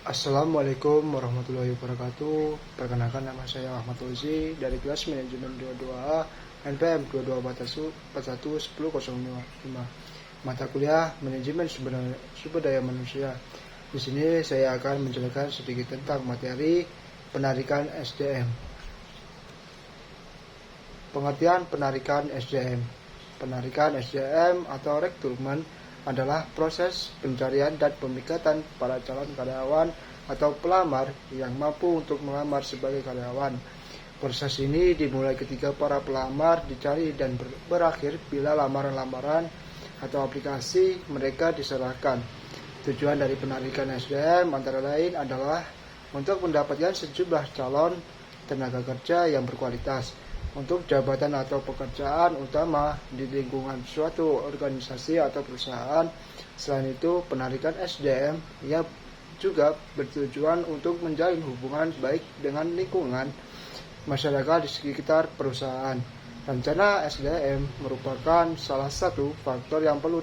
Assalamualaikum warahmatullahi wabarakatuh. Perkenalkan, nama saya Ahmad Fauzi dari kelas manajemen 22A NPM 22411005. Mata kuliah manajemen sumber daya manusia. Di sini saya akan menjelaskan sedikit tentang materi penarikan SDM. Pengertian penarikan SDM. Penarikan SDM atau rekrutmen adalah proses pencarian dan pemikatan para calon karyawan atau pelamar yang mampu untuk melamar sebagai karyawan. Proses ini dimulai ketika para pelamar dicari dan berakhir bila lamaran-lamaran atau aplikasi mereka diserahkan. Tujuan dari penarikan SDM antara lain adalah untuk mendapatkan sejumlah calon tenaga kerja yang berkualitas untuk jabatan atau pekerjaan utama di lingkungan suatu organisasi atau perusahaan. Selain itu, penarikan SDM juga bertujuan untuk menjalin hubungan baik dengan lingkungan masyarakat di sekitar perusahaan. Rencana SDM merupakan salah satu faktor yang perlu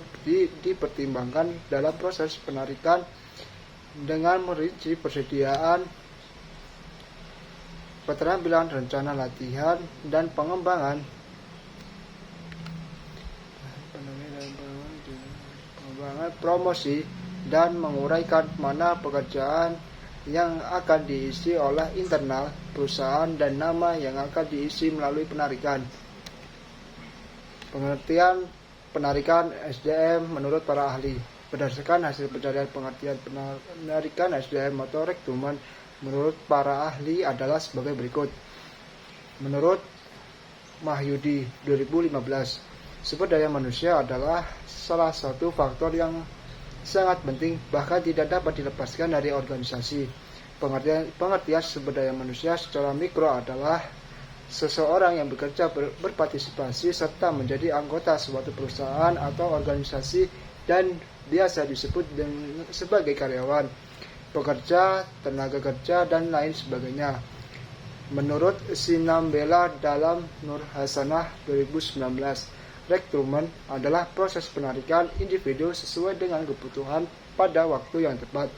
dipertimbangkan dalam proses penarikan dengan merinci persediaan, keterampilan, rencana latihan, dan pengembangan promosi, dan menguraikan mana pekerjaan yang akan diisi oleh internal perusahaan dan nama yang akan diisi melalui penarikan. Pengertian penarikan SDM menurut para ahli. Berdasarkan hasil pencarian pengertian penarikan SDM atau rekrutmen menurut para ahli adalah sebagai berikut. Menurut Mahyudi 2015, sumber daya manusia adalah salah satu faktor yang sangat penting, bahkan tidak dapat dilepaskan dari organisasi. Pengertian sumber daya manusia secara mikro adalah seseorang yang bekerja, berpartisipasi, serta menjadi anggota suatu perusahaan atau organisasi dan biasa disebut sebagai karyawan, pekerja, tenaga kerja, dan lain sebagainya. Menurut Sinambela dalam Nur Hasanah 2019, rekrutmen adalah proses penarikan individu sesuai dengan kebutuhan pada waktu yang tepat,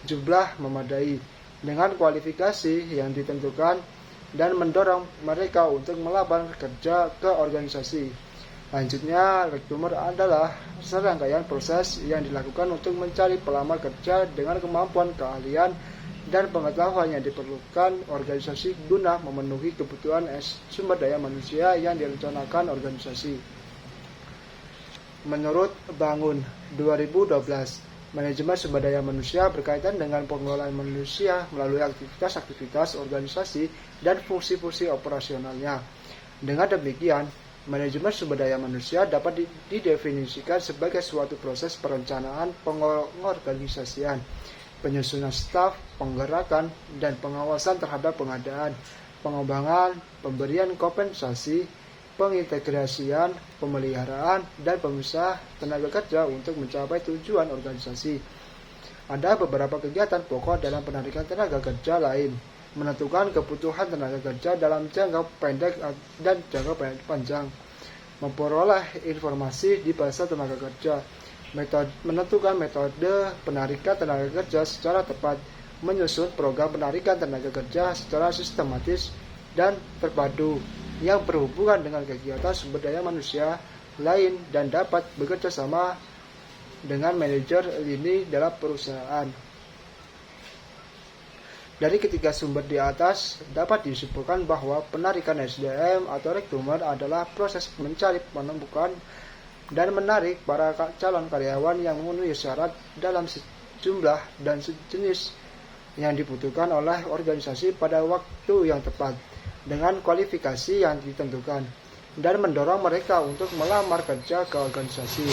jumlah memadai, dengan kualifikasi yang ditentukan, dan mendorong mereka untuk melamar kerja ke organisasi. Lanjutnya, rekrutmen adalah serangkaian proses yang dilakukan untuk mencari pelamar kerja dengan kemampuan, keahlian, dan pengetahuan yang diperlukan organisasi guna memenuhi kebutuhan sumber daya manusia yang direncanakan organisasi. Menurut Bangun 2012, manajemen sumber daya manusia berkaitan dengan pengelolaan manusia melalui aktivitas-aktivitas organisasi dan fungsi-fungsi operasionalnya. Dengan demikian, manajemen sumber daya manusia dapat didefinisikan sebagai suatu proses perencanaan, pengorganisasian, penyusunan staf, penggerakan, dan pengawasan terhadap pengadaan, pengembangan, pemberian kompensasi, pengintegrasian, pemeliharaan, dan pemisah tenaga kerja untuk mencapai tujuan organisasi. Ada beberapa kegiatan pokok dalam penarikan tenaga kerja lain: menentukan kebutuhan tenaga kerja dalam jangka pendek dan jangka panjang, memperoleh informasi di pasar tenaga kerja, menentukan metode penarikan tenaga kerja secara tepat, menyusun program penarikan tenaga kerja secara sistematis dan terpadu yang berhubungan dengan kegiatan sumber daya manusia lain dan dapat bekerja sama dengan manajer lini dalam perusahaan. Dari ketiga sumber di atas dapat disimpulkan bahwa penarikan SDM atau rekrutmen adalah proses mencari, menemukan, dan menarik para calon karyawan yang memenuhi syarat dalam sejumlah dan sejenis yang dibutuhkan oleh organisasi pada waktu yang tepat dengan kualifikasi yang ditentukan, dan mendorong mereka untuk melamar kerja ke organisasi.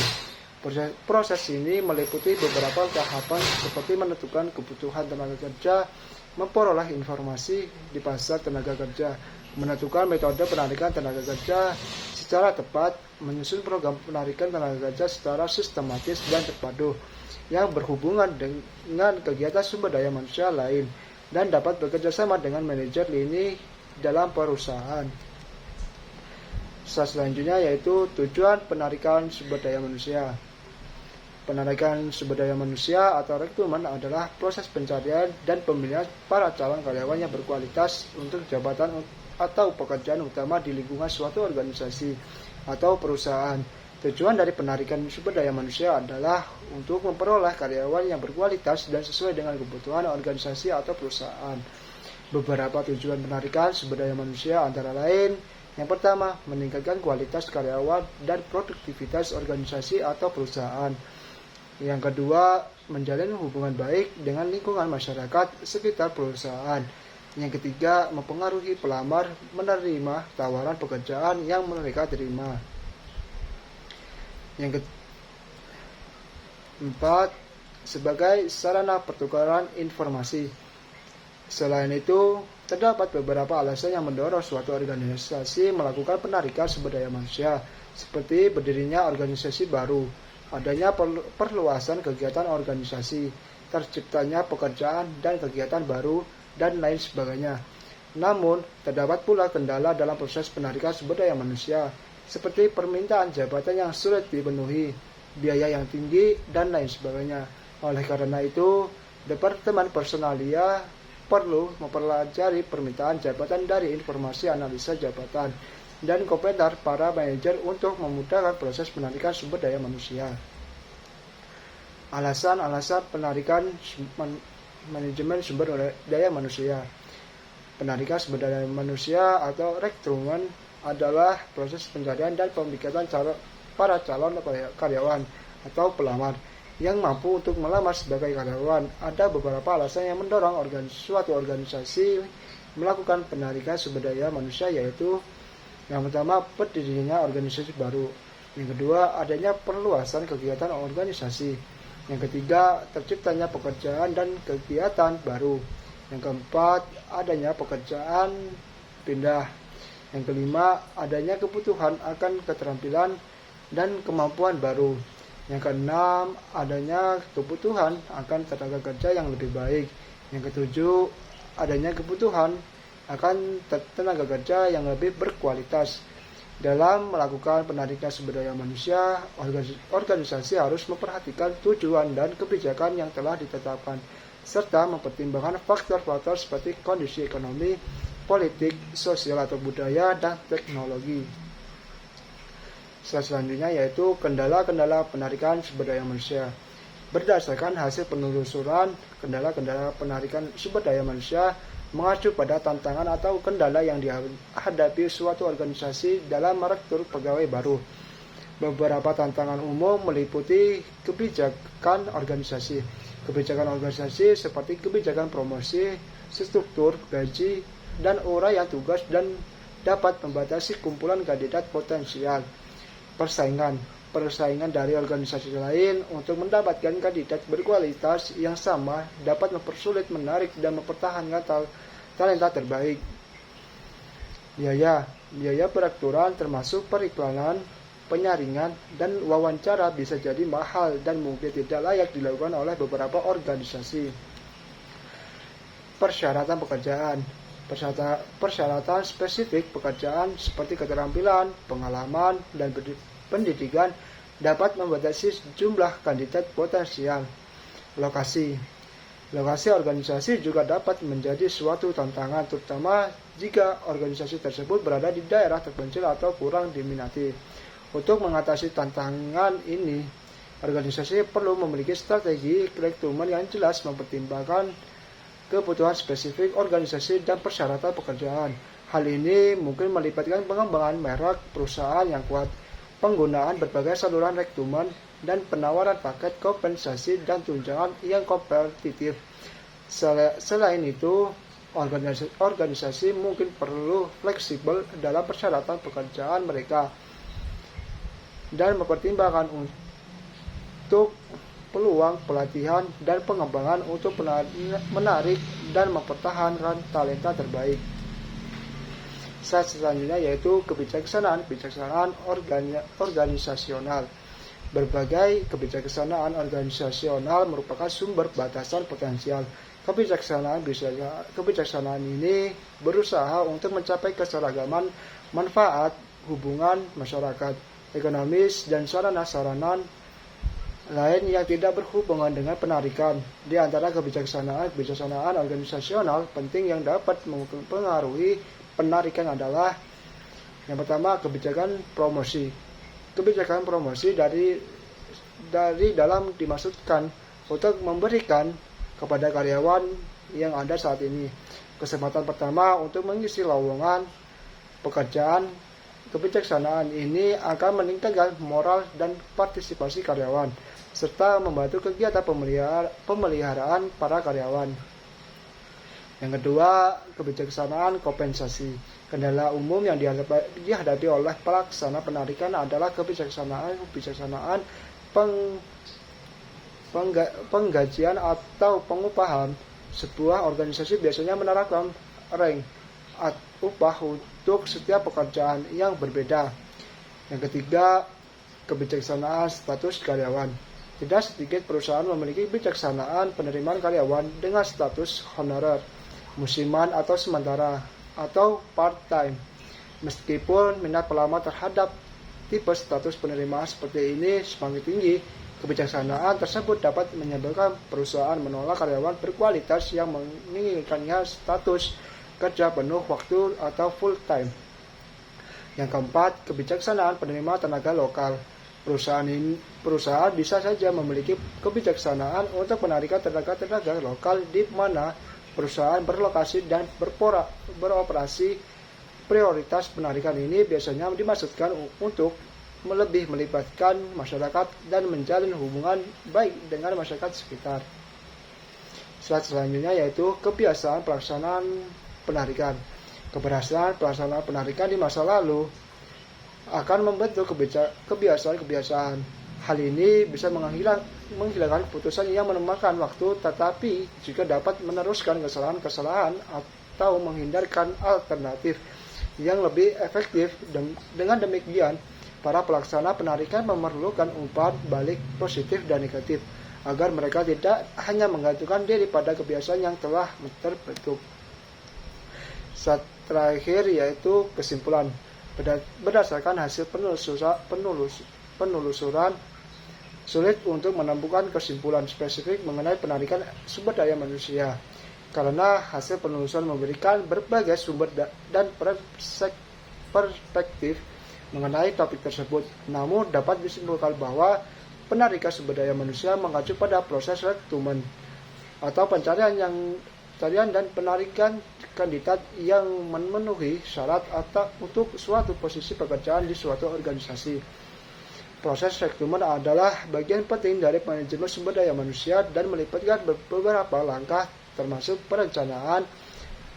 Proses ini meliputi beberapa tahapan seperti menentukan kebutuhan tenaga kerja, memperoleh informasi di pasar tenaga kerja, menentukan metode penarikan tenaga kerja secara tepat, menyusun program penarikan tenaga kerja secara sistematis dan terpadu yang berhubungan dengan kegiatan sumber daya manusia lain, dan dapat bekerja sama dengan manajer lini dalam perusahaan. Selanjutnya yaitu tujuan penarikan sumber daya manusia. Penarikan sumber daya manusia atau rekrutmen adalah proses pencarian dan pemilihan para calon karyawan yang berkualitas untuk jabatan atau pekerjaan utama di lingkungan suatu organisasi atau perusahaan. Tujuan dari penarikan sumber daya manusia adalah untuk memperoleh karyawan yang berkualitas dan sesuai dengan kebutuhan organisasi atau perusahaan. Beberapa tujuan penarikan sumber daya manusia antara lain: yang pertama, meningkatkan kualitas karyawan dan produktivitas organisasi atau perusahaan. Yang kedua, menjalin hubungan baik dengan lingkungan masyarakat sekitar perusahaan. Yang ketiga, mempengaruhi pelamar menerima tawaran pekerjaan yang mereka terima. Yang keempat, sebagai sarana pertukaran informasi. Selain itu, terdapat beberapa alasan yang mendorong suatu organisasi melakukan penarikan sumber daya manusia, seperti berdirinya organisasi baru, adanya perluasan kegiatan organisasi, terciptanya pekerjaan dan kegiatan baru, dan lain sebagainya. Namun, terdapat pula kendala dalam proses penarikan sumber daya manusia, seperti permintaan jabatan yang sulit dipenuhi, biaya yang tinggi, dan lain sebagainya. Oleh karena itu, Departemen Personalia perlu mempelajari permintaan jabatan dari informasi analisa jabatan dan komentar para manajer untuk memudahkan proses penarikan sumber daya manusia. Alasan-alasan penarikan manajemen sumber daya manusia. Penarikan sumber daya manusia atau rekrutmen adalah proses pencarian dan pembicaraan para calon karyawan atau pelamar yang mampu untuk melamar sebagai karyawan. Ada beberapa alasan yang mendorong suatu organisasi melakukan penarikan sumber daya manusia, yaitu: yang pertama, berdirinya organisasi baru. Yang kedua, adanya perluasan kegiatan organisasi. Yang ketiga, terciptanya pekerjaan dan kegiatan baru. Yang keempat, adanya pekerjaan pindah. Yang kelima, adanya kebutuhan akan keterampilan dan kemampuan baru. Yang keenam, adanya kebutuhan akan tenaga kerja yang lebih baik. Yang ketujuh, adanya kebutuhan akan tenaga kerja yang lebih berkualitas. Dalam melakukan penarikan sumber daya manusia, organisasi harus memperhatikan tujuan dan kebijakan yang telah ditetapkan, serta mempertimbangkan faktor-faktor seperti kondisi ekonomi, politik, sosial atau budaya, dan teknologi. Selanjutnya yaitu kendala-kendala penarikan sumber daya manusia. Berdasarkan hasil penelusuran, kendala-kendala penarikan sumber daya manusia mengacu pada tantangan atau kendala yang dihadapi suatu organisasi dalam merekrut pegawai baru. Beberapa tantangan umum meliputi kebijakan organisasi. Kebijakan organisasi seperti kebijakan promosi, struktur, gaji, dan uraian tugas, dan dapat membatasi kumpulan kandidat potensial. Persaingan dari organisasi lain untuk mendapatkan kandidat berkualitas yang sama dapat mempersulit menarik dan mempertahankan talenta terbaik. Biaya perekrutan termasuk periklanan, penyaringan, dan wawancara bisa jadi mahal dan mungkin tidak layak dilakukan oleh beberapa organisasi. Persyaratan pekerjaan. Persyaratan spesifik pekerjaan seperti keterampilan, pengalaman, dan pendidikan dapat membatasi jumlah kandidat potensial. Lokasi organisasi juga dapat menjadi suatu tantangan, terutama jika organisasi tersebut berada di daerah terpencil atau kurang diminati. Untuk mengatasi tantangan ini, organisasi perlu memiliki strategi rekrutmen yang jelas, mempertimbangkan kebutuhan spesifik organisasi dan persyaratan pekerjaan. Hal ini mungkin melibatkan pengembangan merek perusahaan yang kuat, penggunaan berbagai saluran rekrutmen, dan penawaran paket kompensasi dan tunjangan yang kompetitif. Selain itu, organisasi mungkin perlu fleksibel dalam persyaratan pekerjaan mereka dan mempertimbangkan untuk peluang pelatihan dan pengembangan untuk menarik dan mempertahankan talenta terbaik. Selanjutnya yaitu kebijaksanaan organisasional. Berbagai kebijaksanaan organisasional merupakan sumber batasan potensial. Kebijaksanaan ini berusaha untuk mencapai keseragaman manfaat hubungan masyarakat, ekonomis, dan sarana-sarana lain yang tidak berhubungan dengan penarikan. Di antara kebijaksanaan organisasional penting yang dapat mempengaruhi penarikan adalah yang pertama, kebijakan promosi. Kebijakan promosi dari dalam dimaksudkan untuk memberikan kepada karyawan yang ada saat ini kesempatan pertama untuk mengisi lowongan pekerjaan. Kebijaksanaan ini akan meningkatkan moral dan partisipasi karyawan serta membantu kegiatan pemeliharaan para karyawan. Yang kedua, kebijaksanaan kompensasi. Kendala umum yang dihadapi oleh pelaksana penarikan adalah kebijaksanaan penggajian atau pengupahan. Sebuah organisasi biasanya menerapkan rank upah untuk setiap pekerjaan yang berbeda. Yang ketiga, kebijaksanaan status karyawan. Tidak sedikit perusahaan memiliki kebijaksanaan penerimaan karyawan dengan status honorer, musiman atau sementara, atau part-time. Meskipun minat pelamar terhadap tipe status penerimaan seperti ini semakin tinggi, kebijaksanaan tersebut dapat menyebabkan perusahaan menolak karyawan berkualitas yang menginginkannya status kerja penuh waktu atau full-time. Yang keempat, kebijaksanaan penerimaan tenaga lokal. Perusahaan bisa saja memiliki kebijaksanaan untuk menarikan tenaga lokal di mana perusahaan berlokasi dan beroperasi. Prioritas penarikan ini biasanya dimaksudkan untuk lebih melibatkan masyarakat dan menjalin hubungan baik dengan masyarakat sekitar. Slide selanjutnya yaitu kebiasaan pelaksanaan penarikan. Keberhasilan pelaksanaan penarikan di masa lalu akan membentuk kebiasaan-kebiasaan. Hal ini bisa menghilangkan keputusan yang memakan waktu, tetapi juga dapat meneruskan kesalahan-kesalahan atau menghindarkan alternatif yang lebih efektif. Dengan demikian, para pelaksana penarikan memerlukan umpan balik positif dan negatif agar mereka tidak hanya menggantungkan diri pada kebiasaan yang telah terbentuk. Saat terakhir yaitu kesimpulan. Berdasarkan hasil penelusuran, sulit untuk menemukan kesimpulan spesifik mengenai penarikan sumber daya manusia karena hasil penelusuran memberikan berbagai sumber dan perspektif mengenai topik tersebut. Namun dapat disimpulkan bahwa penarikan sumber daya manusia mengacu pada proses rekrutmen atau pencarian dan penarikan kandidat yang memenuhi syarat untuk suatu posisi pekerjaan di suatu organisasi. Proses rekrutmen adalah bagian penting dari manajemen sumber daya manusia dan melibatkan beberapa langkah termasuk perencanaan,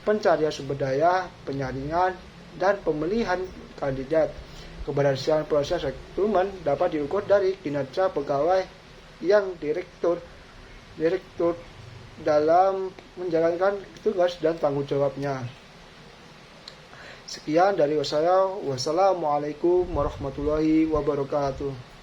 pencarian sumber daya, penyaringan, dan pemilihan kandidat. Keberhasilan proses rekrutmen dapat diukur dari kinerja pegawai yang direktur dalam menjalankan tugas dan tanggung jawabnya. Sekian dari saya. Wassalamualaikum warahmatullahi wabarakatuh.